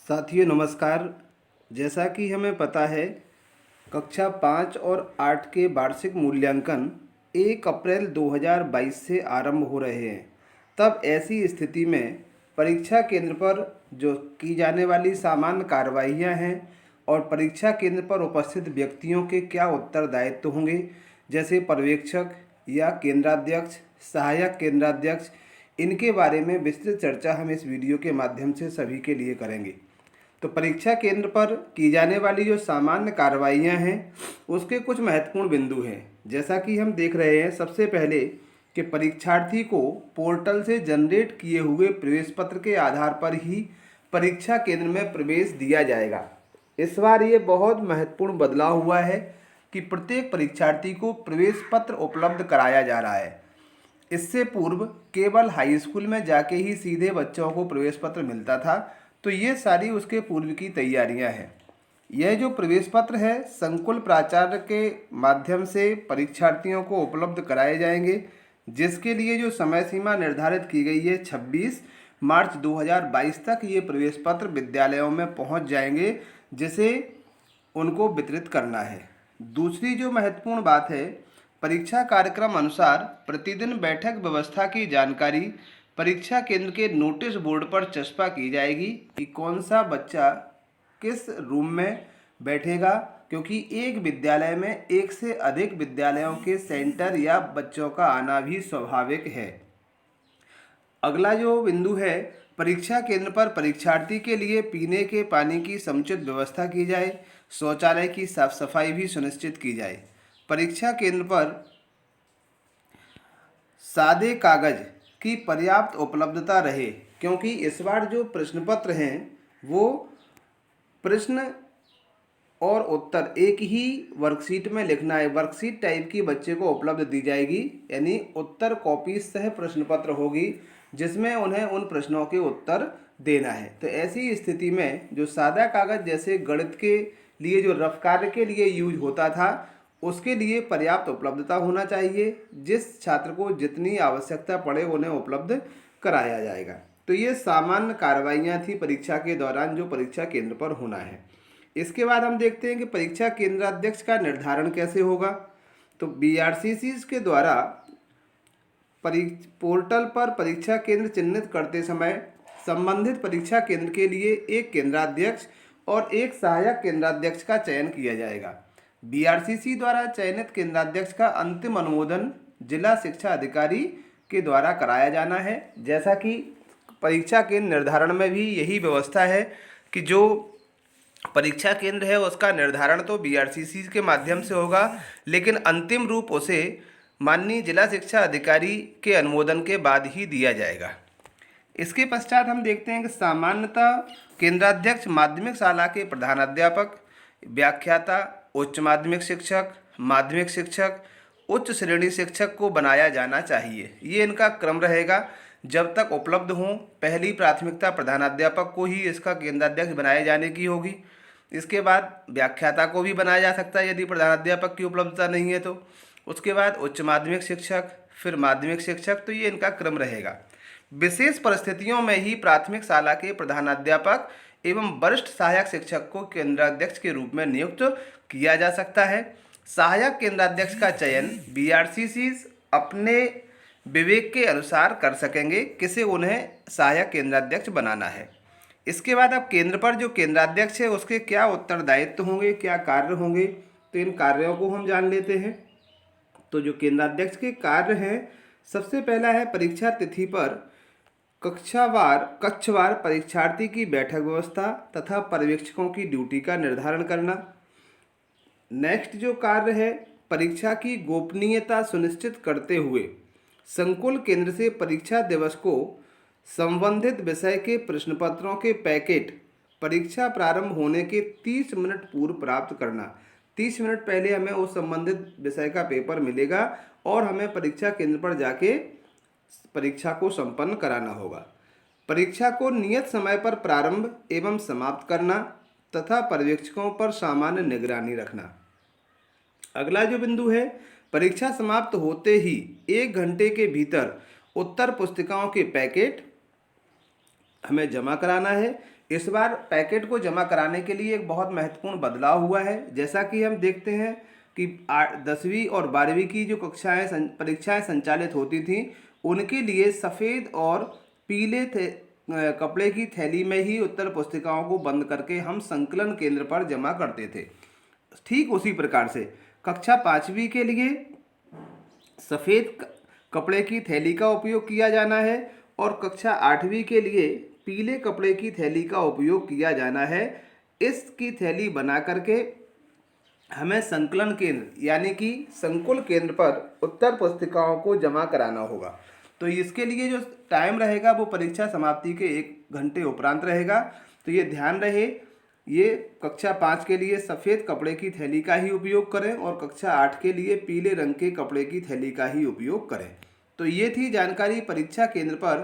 साथियों नमस्कार। जैसा कि हमें पता है, कक्षा 5 और 8 के वार्षिक मूल्यांकन 1 अप्रैल 2022 से आरंभ हो रहे हैं। तब ऐसी स्थिति में परीक्षा केंद्र पर जो की जाने वाली सामान्य कार्रवाइयाँ हैं और परीक्षा केंद्र पर उपस्थित व्यक्तियों के क्या उत्तरदायित्व होंगे, जैसे पर्यवेक्षक या केंद्राध्यक्ष, सहायक केंद्राध्यक्ष, इनके बारे में विस्तृत चर्चा हम इस वीडियो के माध्यम से सभी के लिए करेंगे। तो परीक्षा केंद्र पर की जाने वाली जो सामान्य कार्रवाइयाँ हैं उसके कुछ महत्वपूर्ण बिंदु हैं। जैसा कि हम देख रहे हैं, सबसे पहले कि परीक्षार्थी को पोर्टल से जनरेट किए हुए प्रवेश पत्र के आधार पर ही परीक्षा केंद्र में प्रवेश दिया जाएगा। इस बार ये बहुत महत्वपूर्ण बदलाव हुआ है कि प्रत्येक परीक्षार्थी को प्रवेश पत्र उपलब्ध कराया जा रहा है। इससे पूर्व केवल हाई स्कूल में जाके ही सीधे बच्चों को प्रवेश पत्र मिलता था। तो ये सारी उसके पूर्व की तैयारियां हैं। यह जो प्रवेश पत्र है संकुल प्राचार्य के माध्यम से परीक्षार्थियों को उपलब्ध कराए जाएंगे, जिसके लिए जो समय सीमा निर्धारित की गई है 26 मार्च 2022 तक ये प्रवेश पत्र विद्यालयों में पहुंच जाएंगे, जिसे उनको वितरित करना है। दूसरी जो महत्वपूर्ण बात है, परीक्षा कार्यक्रम अनुसार प्रतिदिन बैठक व्यवस्था की जानकारी परीक्षा केंद्र के नोटिस बोर्ड पर चस्पा की जाएगी कि कौन सा बच्चा किस रूम में बैठेगा, क्योंकि एक विद्यालय में एक से अधिक विद्यालयों के सेंटर या बच्चों का आना भी स्वाभाविक है। अगला जो बिंदु है, परीक्षा केंद्र पर परीक्षार्थी के लिए पीने के पानी की समुचित व्यवस्था की जाए, शौचालय की साफ सफाई भी सुनिश्चित की जाए। परीक्षा केंद्र पर सादे कागज की पर्याप्त उपलब्धता रहे, क्योंकि इस बार जो प्रश्न पत्र हैं वो प्रश्न और उत्तर एक ही वर्कशीट में लिखना है। वर्कशीट टाइप की बच्चे को उपलब्ध दी जाएगी, यानी उत्तर कॉपी सह प्रश्न पत्र होगी, जिसमें उन्हें उन प्रश्नों के उत्तर देना है। तो ऐसी स्थिति में जो सादा कागज जैसे गणित के लिए जो रफ कार्य के लिए यूज होता था, उसके लिए पर्याप्त उपलब्धता होना चाहिए। जिस छात्र को जितनी आवश्यकता पड़े उन्हें उपलब्ध कराया जाएगा। तो ये सामान्य कार्रवाइयाँ थी परीक्षा के दौरान जो परीक्षा केंद्र पर होना है। इसके बाद हम देखते हैं कि परीक्षा केंद्राध्यक्ष का निर्धारण कैसे होगा। तो बीआरसीसी के द्वारा पोर्टल पर परीक्षा केंद्र चिन्हित करते समय संबंधित परीक्षा केंद्र के लिए एक केंद्राध्यक्ष और एक सहायक केंद्राध्यक्ष का चयन किया जाएगा। बीआरसीसी द्वारा चयनित केंद्राध्यक्ष का अंतिम अनुमोदन जिला शिक्षा अधिकारी के द्वारा कराया जाना है। जैसा कि परीक्षा केंद्र निर्धारण में भी यही व्यवस्था है कि जो परीक्षा केंद्र है उसका निर्धारण तो बीआरसीसी के माध्यम से होगा, लेकिन अंतिम रूप उसे माननीय जिला शिक्षा अधिकारी के अनुमोदन के बाद ही दिया जाएगा। इसके पश्चात हम देखते हैं कि सामान्यतः केंद्राध्यक्ष माध्यमिक शाला के प्रधानाध्यापक, व्याख्याता, उच्च माध्यमिक शिक्षक, माध्यमिक शिक्षक, उच्च श्रेणी शिक्षक को बनाया जाना चाहिए। ये इनका क्रम रहेगा जब तक उपलब्ध हों। पहली प्राथमिकता प्रधानाध्यापक को ही इसका केंद्राध्यक्ष बनाए जाने की होगी। इसके बाद व्याख्याता को भी बनाया जा सकता है यदि प्रधानाध्यापक की उपलब्धता नहीं है तो। उसके बाद उच्च माध्यमिक शिक्षक, फिर माध्यमिक शिक्षक। तो ये इनका क्रम रहेगा। विशेष परिस्थितियों में ही प्राथमिक शाला के प्रधानाध्यापक एवं वरिष्ठ सहायक शिक्षक को केंद्राध्यक्ष के रूप में नियुक्त किया जा सकता है। सहायक केंद्राध्यक्ष का चयन बीआरसीसी अपने विवेक के अनुसार कर सकेंगे किसे उन्हें सहायक केंद्राध्यक्ष बनाना है। इसके बाद अब केंद्र पर जो केंद्राध्यक्ष है उसके क्या उत्तरदायित्व होंगे, क्या कार्य होंगे, तो इन कार्यों को हम जान लेते हैं। तो जो केंद्राध्यक्ष के कार्य हैं, सबसे पहला है परीक्षा तिथि पर कक्षवार परीक्षार्थी की बैठक व्यवस्था तथा पर्यवेक्षकों की ड्यूटी का निर्धारण करना। नेक्स्ट जो कार्य है, परीक्षा की गोपनीयता सुनिश्चित करते हुए संकुल केंद्र से परीक्षा दिवस को संबंधित विषय के प्रश्न पत्रों के पैकेट परीक्षा प्रारंभ होने के 30 मिनट पूर्व प्राप्त करना। 30 मिनट पहले हमें उस संबंधित विषय का पेपर मिलेगा और हमें परीक्षा केंद्र पर जाके परीक्षा को संपन्न कराना होगा। परीक्षा को नियत समय पर प्रारंभ एवं समाप्त करना तथा पर्यवेक्षकों पर सामान्य निगरानी रखना। अगला जो बिंदु है, परीक्षा समाप्त होते ही 1 घंटे के भीतर उत्तर पुस्तिकाओं के पैकेट हमें जमा कराना है। इस बार पैकेट को जमा कराने के लिए एक बहुत महत्वपूर्ण बदलाव हुआ है। जैसा कि हम देखते हैं कि 10वीं और 12वीं की जो परीक्षाएं संचालित होती थीं, उनके लिए सफ़ेद और पीले कपड़े की थैली में ही उत्तर पुस्तिकाओं को बंद करके हम संकलन केंद्र पर जमा करते थे। ठीक उसी प्रकार से कक्षा 5वीं के लिए सफ़ेद कपड़े की थैली का उपयोग किया जाना है और कक्षा 8वीं के लिए पीले कपड़े की थैली का उपयोग किया जाना है। इसकी थैली बना करके हमें संकलन केंद्र यानी कि संकुल केंद्र पर उत्तर पुस्तिकाओं को जमा कराना होगा। तो इसके लिए जो टाइम रहेगा वो परीक्षा समाप्ति के 1 घंटे उपरांत रहेगा। तो ये ध्यान रहे, ये कक्षा 5 के लिए सफ़ेद कपड़े की थैली का ही उपयोग करें और कक्षा 8 के लिए पीले रंग के कपड़े की थैली का ही उपयोग करें। तो ये थी जानकारी परीक्षा केंद्र पर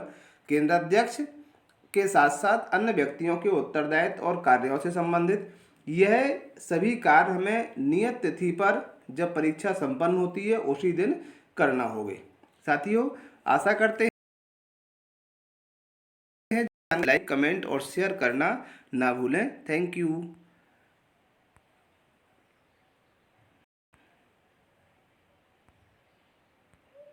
केंद्राध्यक्ष के साथ साथ अन्य व्यक्तियों के उत्तरदायित्व और कार्यों से संबंधित। यह सभी कार्य हमें नियत तिथि पर जब परीक्षा संपन्न होती है उसी दिन करना होगा। साथियों, आशा करते हैं लाइक, कमेंट और शेयर करना ना भूलें। Thank you.